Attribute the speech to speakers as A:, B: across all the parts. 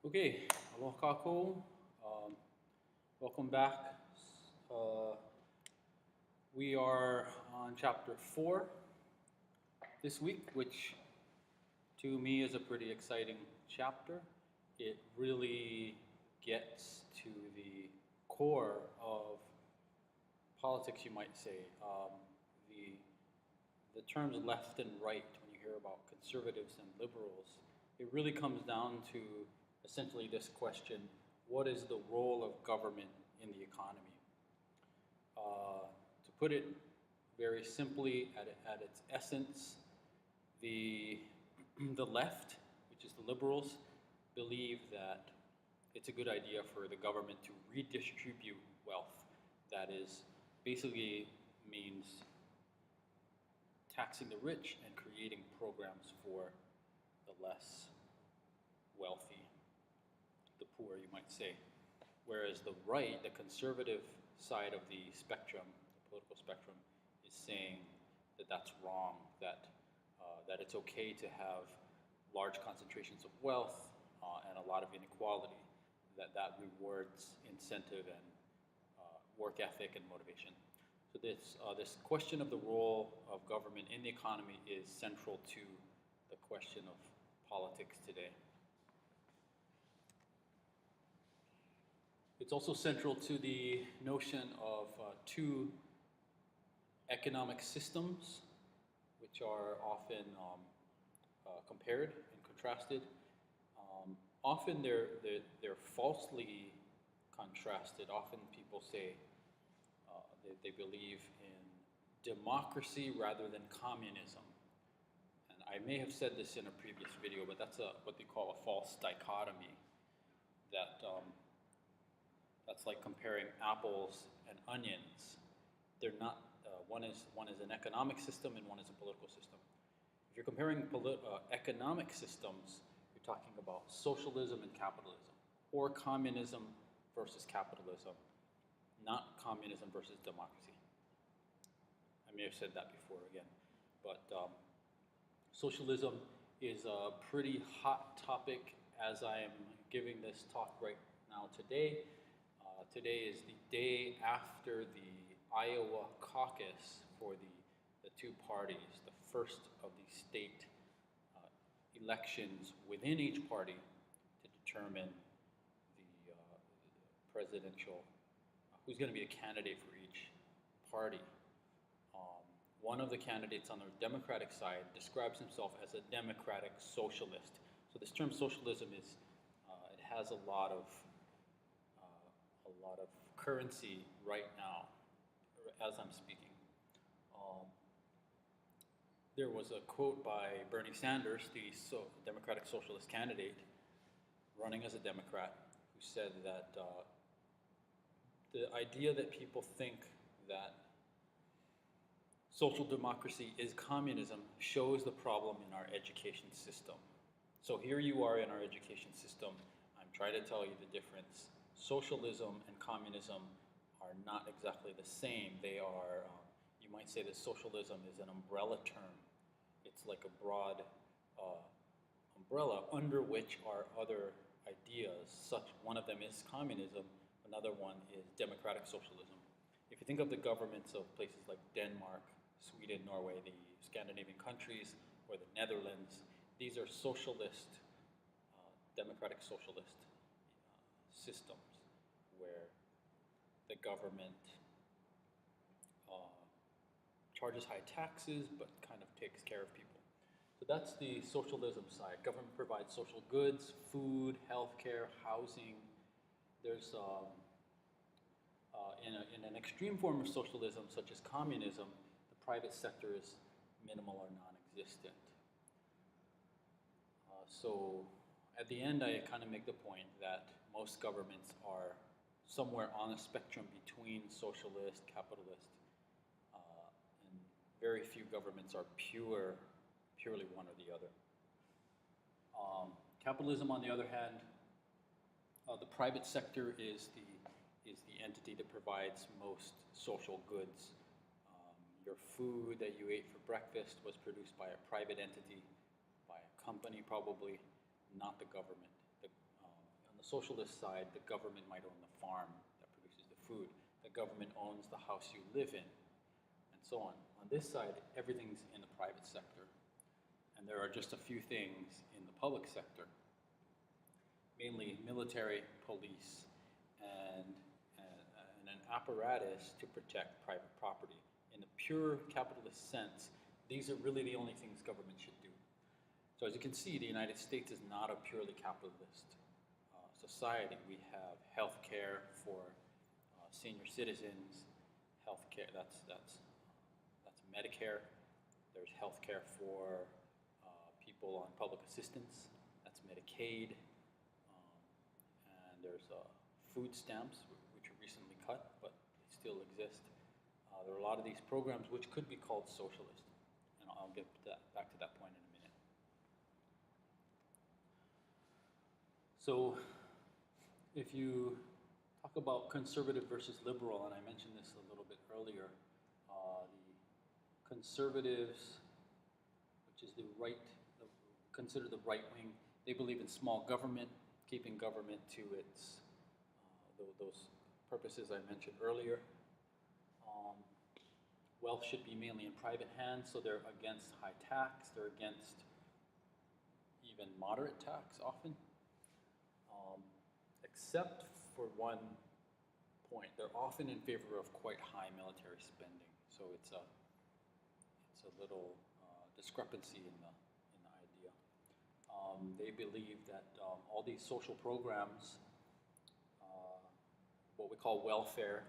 A: Okay, aloha kako. Um, Welcome back. Uh, we are on chapter 4 this week, which to me is a pretty exciting chapter. It really gets to the core of politics, you might say. The, the terms left and right, when you hear about conservatives and liberals, it really comes down to essentially this question: what is the role of government in the economy? To put it very simply, at its essence, the, the left, which is the liberals, believe that it's a good idea for the government to redistribute wealth. That is, basically means taxing the rich and creating programs for the less wealthy, the poor, you might say. Whereas the right, the conservative side of the spectrum, the political spectrum, is saying that that's wrong, that it's okay to have large concentrations of wealth and a lot of inequality, that rewards incentive and work ethic and motivation. So this question of the role of government in the economy is central to the question of politics today. It's also central to the notion of two economic systems, which are often compared and contrasted. Often they're falsely contrasted. Often people say they believe in democracy rather than communism. And I may have said this in a previous video, but that's what they call a false dichotomy. That's like comparing apples and onions. They're not. One is an economic system and one is a political system. If you're comparing economic systems, you're talking about socialism and capitalism, or communism versus capitalism, not communism versus democracy. I may have said that before again, but socialism is a pretty hot topic as I am giving this talk right now today. Today is the day after the Iowa caucus for the two parties, the first of the state elections within each party to determine the presidential, who's going to be a candidate for each party. One of the candidates on the Democratic side describes himself as a democratic socialist. So this term socialism is, it has a lot of currency right now as I'm speaking. There was a quote by Bernie Sanders, the Democratic Socialist candidate running as a Democrat, who said that the idea that people think that social democracy is communism shows the problem in our education system. So here you are in our education system. I'm trying to tell you the difference. Socialism and communism are not exactly the same. They are, you might say that socialism is an umbrella term. It's like a broad umbrella under which are other ideas. One of them is communism, another one is democratic socialism. If you think of the governments of places like Denmark, Sweden, Norway, the Scandinavian countries, or the Netherlands, these are socialist, democratic socialist systems where the government charges high taxes but kind of takes care of people. So that's the socialism side. Government provides social goods, food, healthcare, housing. There's in an extreme form of socialism, such as communism, the private sector is minimal or non-existent. So at the end, I kind of make the point that most governments are somewhere on a spectrum between socialist, capitalist, and very few governments are purely one or the other. Capitalism, on the other hand, the private sector is the entity that provides most social goods. Your food that you ate for breakfast was produced by a private entity, by a company probably, not the government. socialist side, the government might own the farm that produces the food. The government owns the house you live in, and so on. On this side, everything's in the private sector, and there are just a few things in the public sector, mainly military, police, and an apparatus to protect private property. In the pure capitalist sense, these are really the only things government should do. So as you can see, the United States is not a purely capitalist society. We have health care for senior citizens, health care, that's Medicare. There's health care for people on public assistance, that's Medicaid. And there's food stamps, which are recently cut, but they still exist. There are a lot of these programs which could be called socialist, and I'll get back to that point in a minute. So if you talk about conservative versus liberal, and I mentioned this a little bit earlier, the conservatives, which is considered the right wing, they believe in small government, keeping government to its those purposes I mentioned earlier. Wealth should be mainly in private hands, so they're against high tax, they're against even moderate tax often. Except for one point, they're often in favor of quite high military spending. So it's a little discrepancy in the idea. They believe that all these social programs, what we call welfare,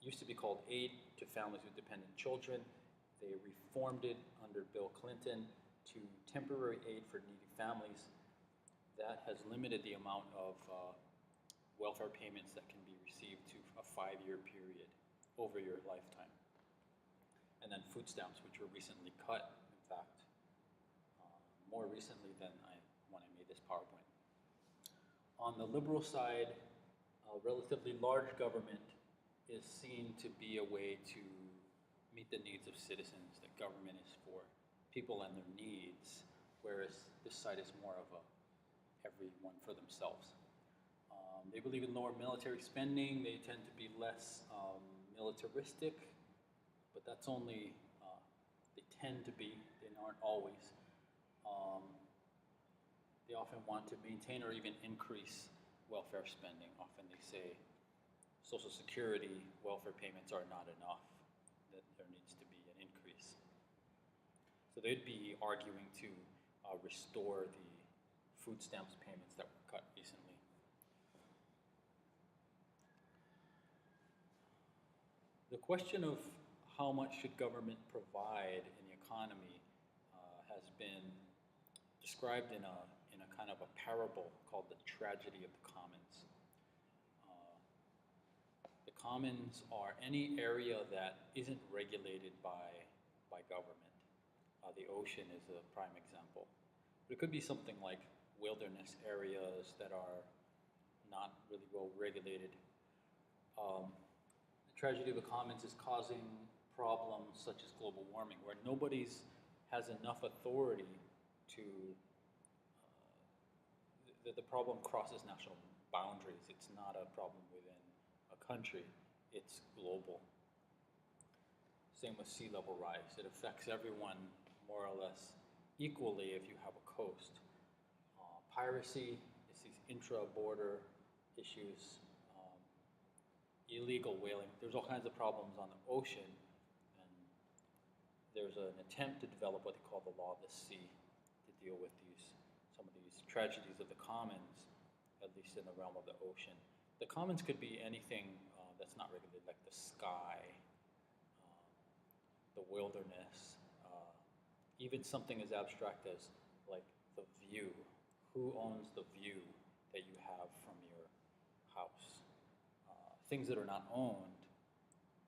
A: used to be called aid to families with dependent children. They reformed it under Bill Clinton to temporary aid for needy families. That has limited the amount of welfare payments that can be received to a 5-year period over your lifetime. And then food stamps, which were recently cut, in fact, more recently than when I made this PowerPoint. On the liberal side, a relatively large government is seen to be a way to meet the needs of citizens, that government is for people and their needs, whereas this side is more of a everyone for themselves. They believe in lower military spending. They tend to be less militaristic, but that's only, they tend to be, they aren't always. They often want to maintain or even increase welfare spending. Often they say Social Security welfare payments are not enough, that there needs to be an increase. So they'd be arguing to restore the food stamps payments that were cut recently. The question of how much should government provide in the economy has been described in a kind of a parable called the tragedy of the commons. The commons are any area that isn't regulated by government. The ocean is a prime example. But it could be something like wilderness areas that are not really well regulated. The tragedy of the commons is causing problems such as global warming, where nobody has enough authority to, the problem crosses national boundaries. It's not a problem within a country, it's global. Same with sea level rise. It affects everyone more or less equally if you have a coast. Piracy is these intra-border issues, illegal whaling. There's all kinds of problems on the ocean, and there's an attempt to develop what they call the law of the sea to deal with some of these tragedies of the commons, at least in the realm of the ocean. The commons could be anything that's not regulated, like the sky, the wilderness, even something as abstract as like the view. Who owns the view that you have from your house? Things that are not owned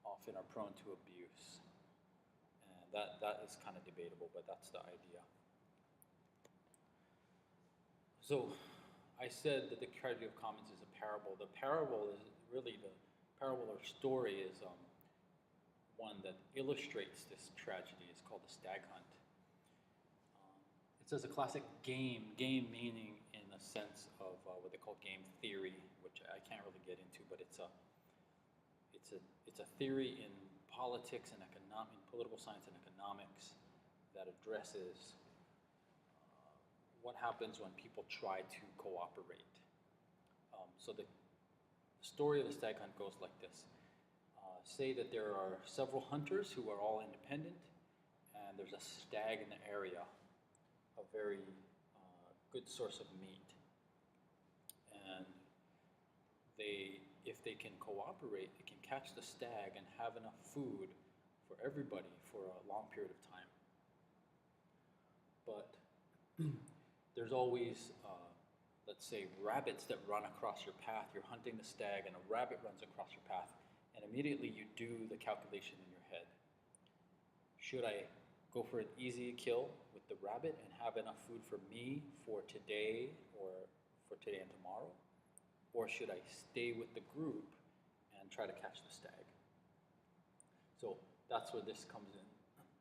A: often are prone to abuse. And that is kind of debatable, but that's the idea. So I said that the tragedy of commons is a parable. The parable is really, the parable or story is one that illustrates this tragedy. It's called the Stag Hunt. It's as a classic game meaning in the sense of what they call game theory, which I can't really get into, but it's a theory in politics and in political science and economics that addresses what happens when people try to cooperate. So the story of the stag hunt goes like this. Say that there are several hunters who are all independent, and there's a stag in the area, a very good source of meat. And if they can cooperate, they can catch the stag and have enough food for everybody for a long period of time. But there's always, let's say, rabbits that run across your path. You're hunting the stag and a rabbit runs across your path, and immediately you do the calculation in your head. Should I go for an easy kill with the rabbit and have enough food for me for today or for today and tomorrow? Or should I stay with the group and try to catch the stag? So that's where this comes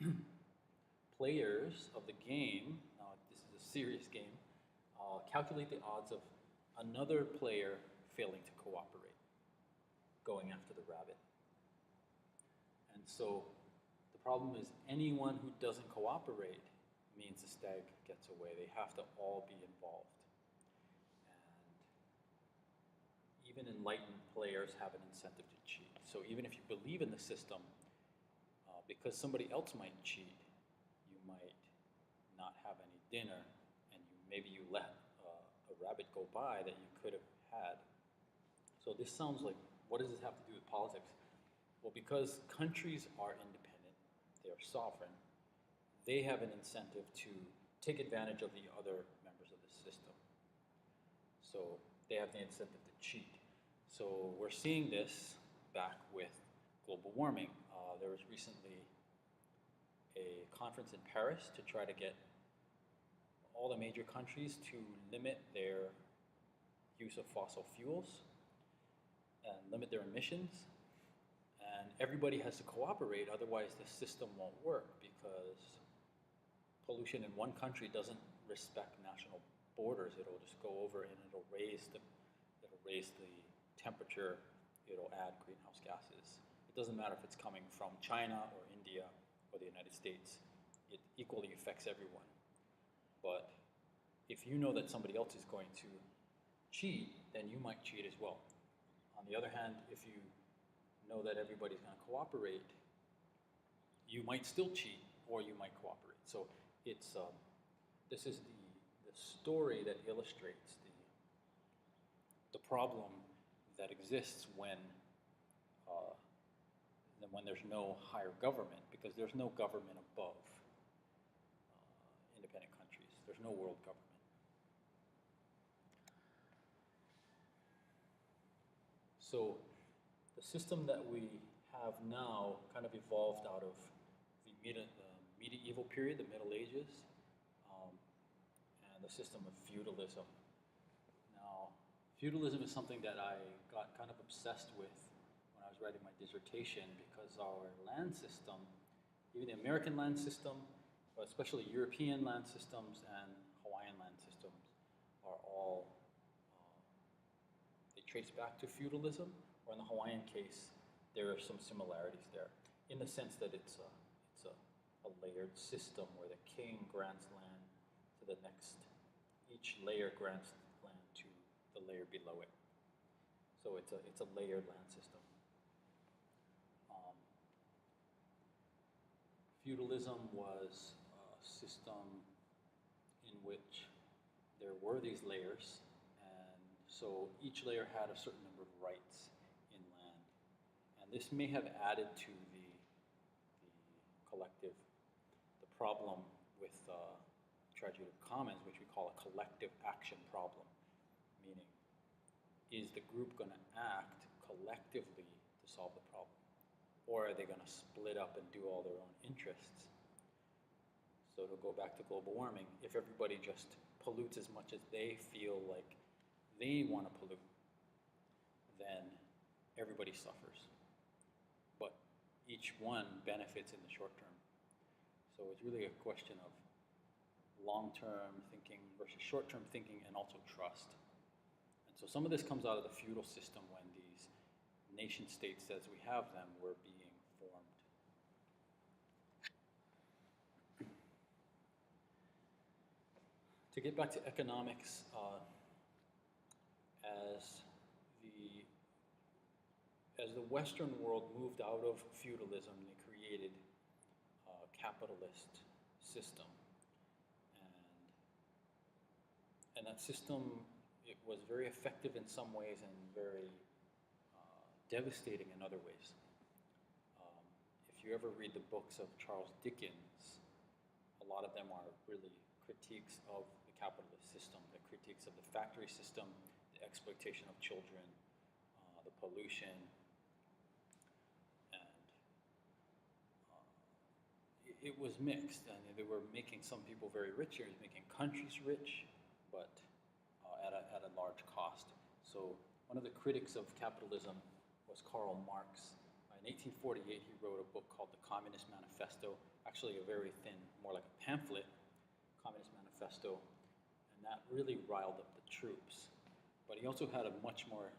A: in. Players of the game, now this is a serious game, calculate the odds of another player failing to cooperate, going after the rabbit. And so the problem is anyone who doesn't cooperate means the stag gets away. They have to all be involved. Even enlightened players have an incentive to cheat. So even if you believe in the system, because somebody else might cheat, you might not have any dinner, and maybe you let a rabbit go by that you could have had. So this sounds like, what does this have to do with politics? Well, because countries are independent, they are sovereign, they have an incentive to take advantage of the other members of the system. So they have the incentive to cheat. So we're seeing this back with global warming. There was recently a conference in Paris to try to get all the major countries to limit their use of fossil fuels and limit their emissions. And everybody has to cooperate, otherwise the system won't work, because pollution in one country doesn't respect national borders. It'll just go over and it'll raise the temperature, it'll add greenhouse gases. It doesn't matter if it's coming from China or India or the United States. It equally affects everyone. But if you know that somebody else is going to cheat, then you might cheat as well. On the other hand, if you know that everybody's going to cooperate, you might still cheat or you might cooperate. So it's this is the story that illustrates the problem that exists when there's no higher government, because there's no government above independent countries. There's no world government. So the system that we have now kind of evolved out of the medieval period, the Middle Ages, and the system of feudalism. Now, feudalism is something that I got kind of obsessed with when I was writing my dissertation, because our land system, even the American land system, but especially European land systems and Hawaiian land systems, are all, they trace back to feudalism, or in the Hawaiian case, there are some similarities there, in the sense that it's a layered system where the king grants land to the next, each layer grants land to the layer below it. So it's a layered land system. Feudalism was a system in which there were these layers, and so each layer had a certain number of rights in land. And this may have added to the collective, the problem with tragedy of commons, which we call a collective action problem, meaning, is the group going to act collectively to solve the problem? Or are they going to split up and do all their own interests? So to go back to global warming, if everybody just pollutes as much as they feel like they want to pollute, then everybody suffers. But each one benefits in the short term. So it's really a question of long-term thinking versus short-term thinking, and also trust. And so some of this comes out of the feudal system when these nation states, as we have them, were being formed. To get back to economics, as the Western world moved out of feudalism, they created a capitalist system, and that system, it was very effective in some ways and very devastating in other ways. If you ever read the books of Charles Dickens, a lot of them are really critiques of the capitalist system, the critiques of the factory system, the exploitation of children, the pollution, and it was mixed. And they were making some people very rich, they were making countries rich, but at a large cost. So one of the critics of capitalism was Karl Marx. In 1848, he wrote a book called The Communist Manifesto, actually a very thin, more like a pamphlet, Communist Manifesto, and that really riled up the troops. But he also had a much more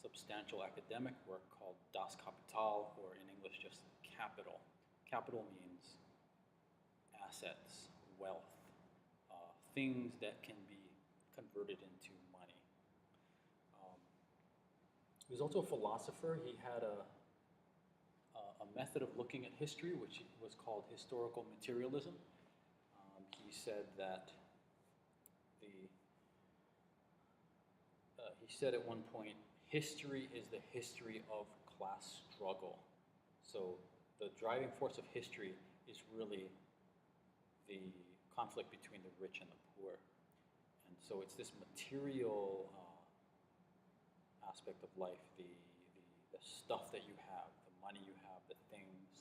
A: substantial academic work called Das Kapital, or in English just Capital. Capital means assets, wealth, things that can be converted into money. He was also a philosopher. He had a method of looking at history, which was called historical materialism. He said that he said at one point, history is the history of class struggle. So the driving force of history is really the conflict between the rich and the poor. And so it's this material aspect of life, the stuff that you have, the money you have, the things,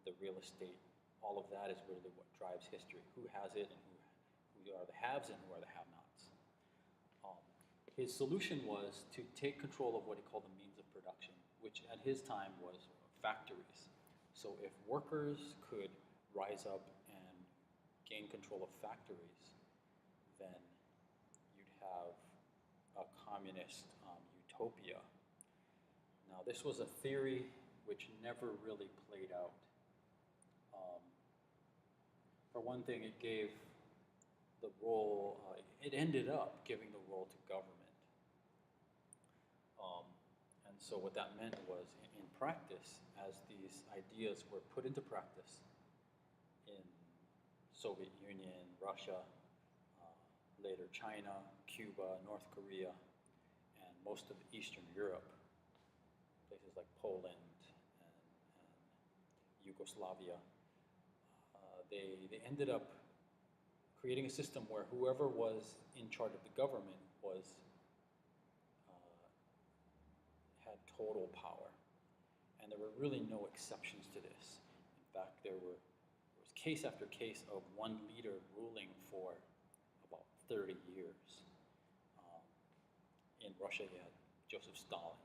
A: the real estate, all of that is really what drives history. Who has it and who are the haves and who are the have-nots. His solution was to take control of what he called the means of production, which at his time was factories. So if workers could rise up and gain control of factories, then you'd have a communist utopia. Now, this was a theory which never really played out. For one thing, it gave the role, it ended up giving the role to government. And so what that meant was, in practice, as these ideas were put into practice in Soviet Union, Russia, later China, Cuba, North Korea, and most of Eastern Europe, places like Poland and Yugoslavia, they ended up creating a system where whoever was in charge of the government had total power, and there were really no exceptions to this. In fact, there was case after case of one leader ruling for about 30 years. In Russia, you had Joseph Stalin.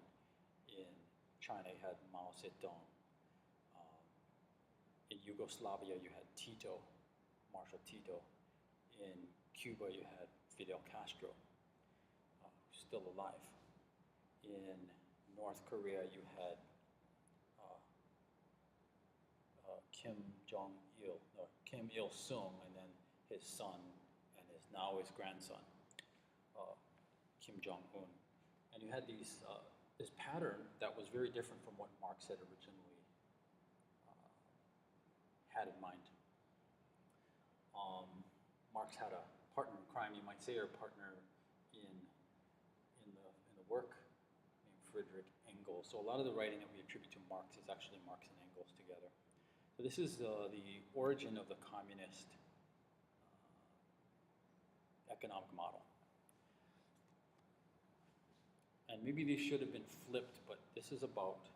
A: In China, you had Mao Zedong. In Yugoslavia, you had Tito, Marshal Tito. In Cuba, you had Fidel Castro, still alive. In North Korea, you had Kim Il-sung, and then his son, and now his grandson, Kim Jong-un. And you had this pattern that was very different from what Marx had originally had in mind. Marx had a partner in crime, you might say, or partner in the work named Friedrich Engels. So a lot of the writing that we attribute to Marx is actually Marx and Engels together. So this is the origin of the communist economic model. And maybe these should have been flipped, but this is about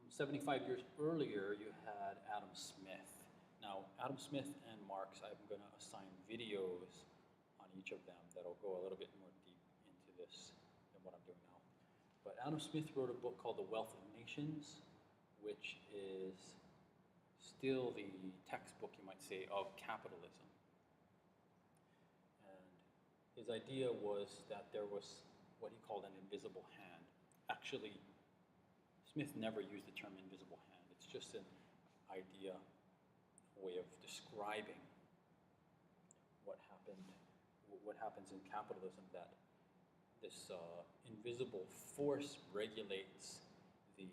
A: 75 years earlier, you had Adam Smith. Now, Adam Smith and Marx, I'm going to assign videos on each of them that'll go a little bit more deep into this than what I'm doing now. But Adam Smith wrote a book called The Wealth of Nations, which is still the textbook, you might say, of capitalism. And his idea was that there was what he called an invisible hand. Actually, Smith never used the term invisible hand. It's just an idea, a way of describing what happens in capitalism, that this invisible force regulates the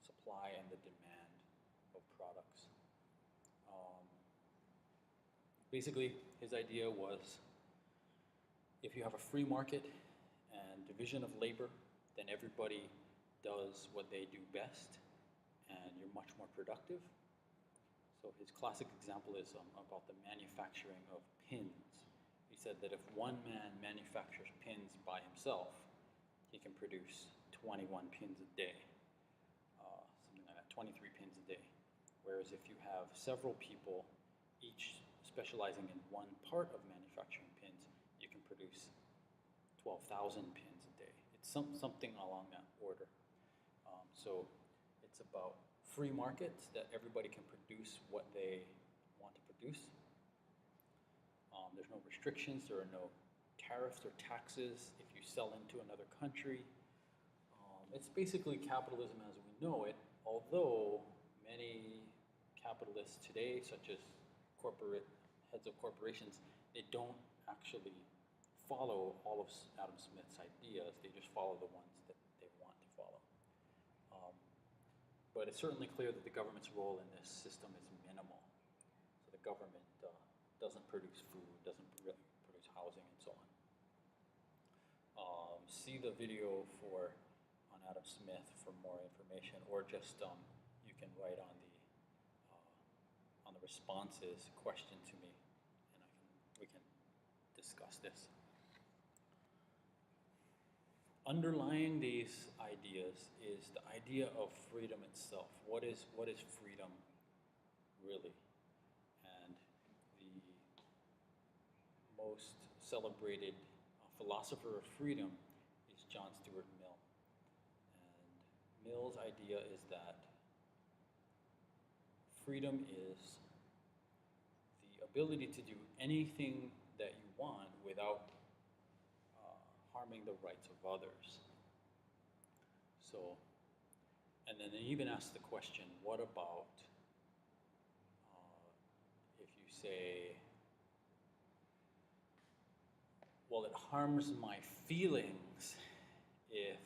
A: supply and the demand of products. Basically, his idea was, if you have a free market and division of labor, then everybody does what they do best, and you're much more productive. So his classic example is about the manufacturing of pins. He said that if one man manufactures pins by himself, he can produce 21 pins a day, something like that, 23 pins a day. Whereas if you have several people, each specializing in one part of manufacturing pins, you can produce 12,000 pins a day. It's something along that order. So it's about free markets, that everybody can produce what they want to produce. There's no restrictions, there are no tariffs or taxes if you sell into another country. It's basically capitalism as we know it, although many capitalists today, such as heads of corporations, they don't actually follow all of Adam Smith's ideas. They just follow the ones that they want to follow. But it's certainly clear that the government's role in this system is minimal. So the government doesn't produce food, doesn't produce housing, and so on. See the video on Adam Smith for more information, or just you can write on the responses question to me, and we can discuss this. Underlying these ideas is the idea of freedom itself. What is freedom really? And the most celebrated philosopher of freedom is John Stuart Mill. And Mill's idea is that freedom is the ability to do anything that you want without harming the rights of others. So, and then they even ask the question, what about if you say, well, it harms my feelings if,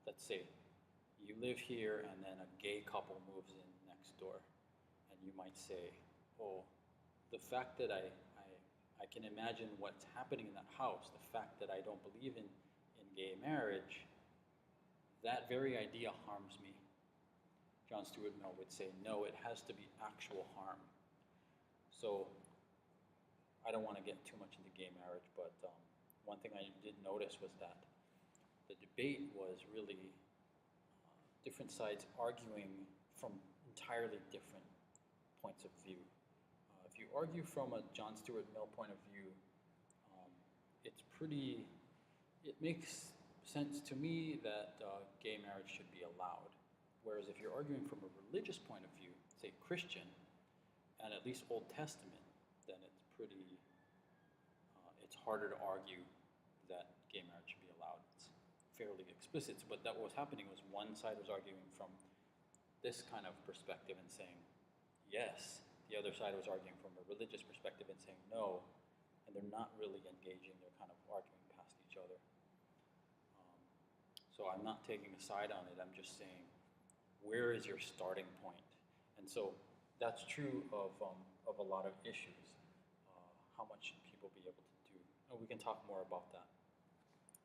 A: let's say, you live here and then a gay couple moves in next door, and you might say, oh, the fact that I can imagine what's happening in that house, the fact that I don't believe in gay marriage, that very idea harms me. John Stuart Mill would say, no, it has to be actual harm. So I don't want to get too much into gay marriage, but one thing I did notice was that the debate was really different sides arguing from entirely different points of view. If you argue from a John Stuart Mill point of view, it makes sense to me that gay marriage should be allowed. Whereas if you're arguing from a religious point of view, say Christian, and at least Old Testament, then it's harder to argue that gay marriage should be allowed. It's fairly explicit, but that what was happening was one side was arguing from this kind of perspective and saying yes, the other side was arguing from a religious perspective and saying no, and they're not really engaging, they're kind of arguing past each other. So I'm not taking a side on it, I'm just saying, where is your starting point? And so that's true of a lot of issues. How much should people be able to do? And we can talk more about that.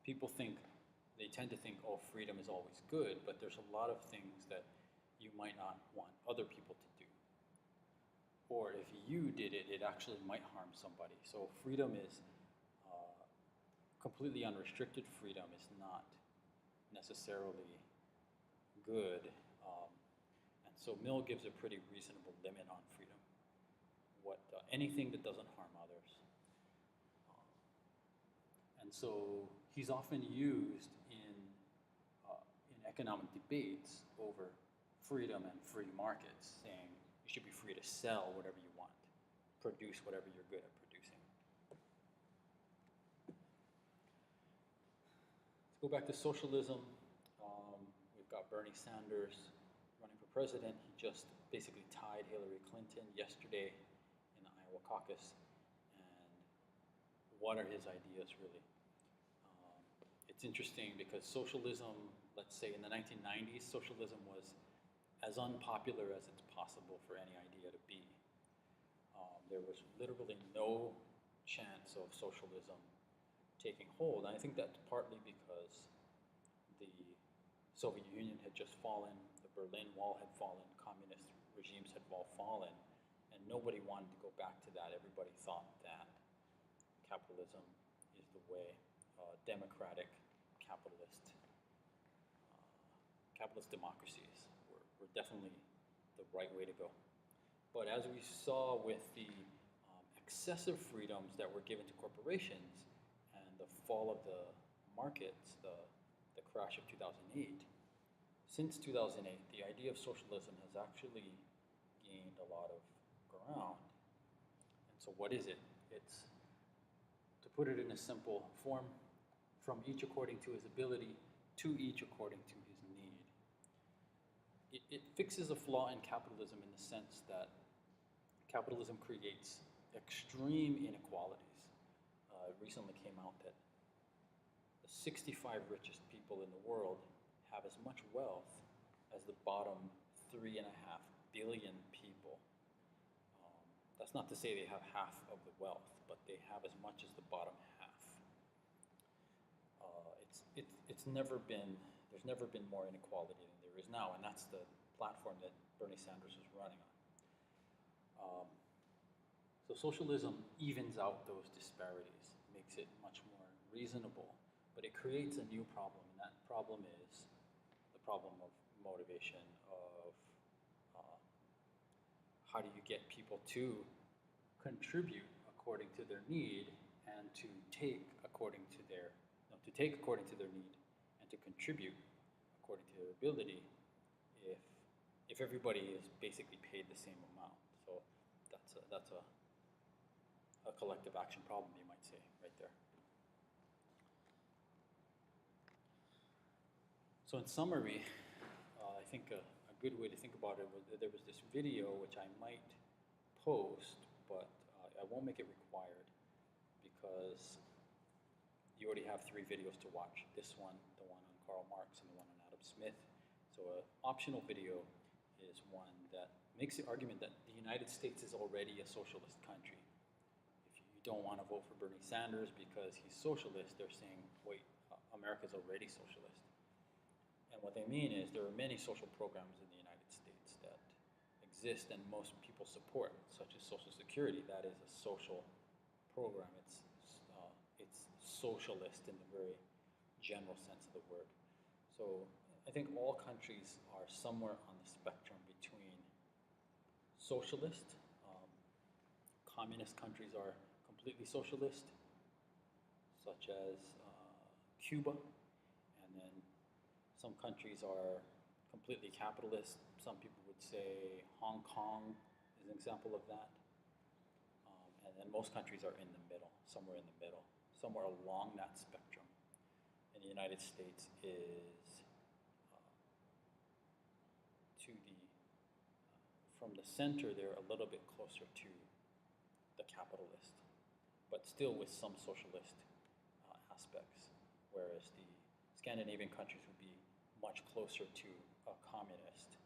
A: People they tend to think, oh, freedom is always good, but there's a lot of things that you might not want other people to do. Or if you did it, it actually might harm somebody. So freedom is completely unrestricted freedom is not necessarily good. And so Mill gives a pretty reasonable limit on freedom. Anything that doesn't harm others. And so he's often used in economic debates over freedom and free markets, saying you should be free to sell whatever you want, produce whatever you're good at producing. go back to socialism. We've got Bernie Sanders running for president. He just basically tied Hillary Clinton yesterday in the Iowa caucus. And what are his ideas really? It's interesting because socialism, let's say in the 1990s, socialism was as unpopular as it's possible for any idea to be. There was literally no chance of socialism taking hold. And I think that's partly because the Soviet Union had just fallen, the Berlin Wall had fallen, communist regimes had all fallen, and nobody wanted to go back to that. Everybody thought that capitalism is the way, democratic capitalist democracies were definitely the right way to go. But as we saw with the excessive freedoms that were given to corporations and the fall of the markets, the crash of 2008, since 2008, the idea of socialism has actually gained a lot of ground. And so what is it? It's, to put it in a simple form, from each according to his ability, to each according to his need. It fixes a flaw in capitalism in the sense that capitalism creates extreme inequalities. It recently came out that the 65 richest people in the world have as much wealth as the bottom 3.5 billion people. That's not to say they have half of the wealth, but they have as much as the bottom half. There's never been more inequality than there is now, and that's the platform that Bernie Sanders is running on. So socialism evens out those disparities, makes it much more reasonable, but it creates a new problem, and that problem is the problem of motivation, of how do you get people to contribute according to their need and to take according to their need and to contribute according to their ability if everybody is basically paid the same amount. So that's a collective action problem, you might say, right there. So in summary, I think a good way to think about it was that there was this video which I might post, but I won't make it required because you already have 3 videos to watch. This one, the one on Karl Marx, and the one on Adam Smith. So an optional video is one that makes the argument that the United States is already a socialist country. If you don't want to vote for Bernie Sanders because he's socialist, they're saying, wait, America's already socialist. And what they mean is there are many social programs in the United States that exist and most people support, such as Social Security. That is a social program. It's socialist in the very general sense of the word. So I think all countries are somewhere on the spectrum between socialist. Communist countries are completely socialist, such as Cuba, and then some countries are completely capitalist. Some people would say Hong Kong is an example of that. And then most countries are in the middle, somewhere in the middle, somewhere along that spectrum. And the United States is from the center, they're a little bit closer to the capitalist, but still with some socialist aspects, whereas the Scandinavian countries would be much closer to a communist,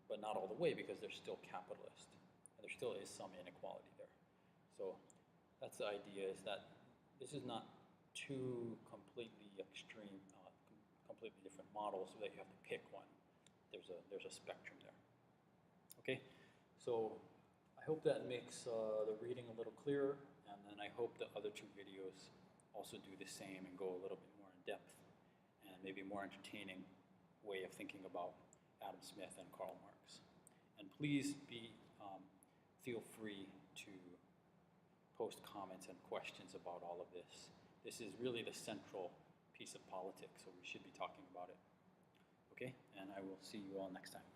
A: but not all the way because they're still capitalist, and there still is some inequality there. So that's the idea, is that this is not two completely extreme, completely different models so that you have to pick one. There's a spectrum there. Okay, so I hope that makes the reading a little clearer, and then I hope the other 2 videos also do the same and go a little bit more in depth and maybe more entertaining way of thinking about Adam Smith and Karl Marx. And please feel free to post comments and questions about all of this. This is really the central piece of politics, so we should be talking about it. Okay, and I will see you all next time.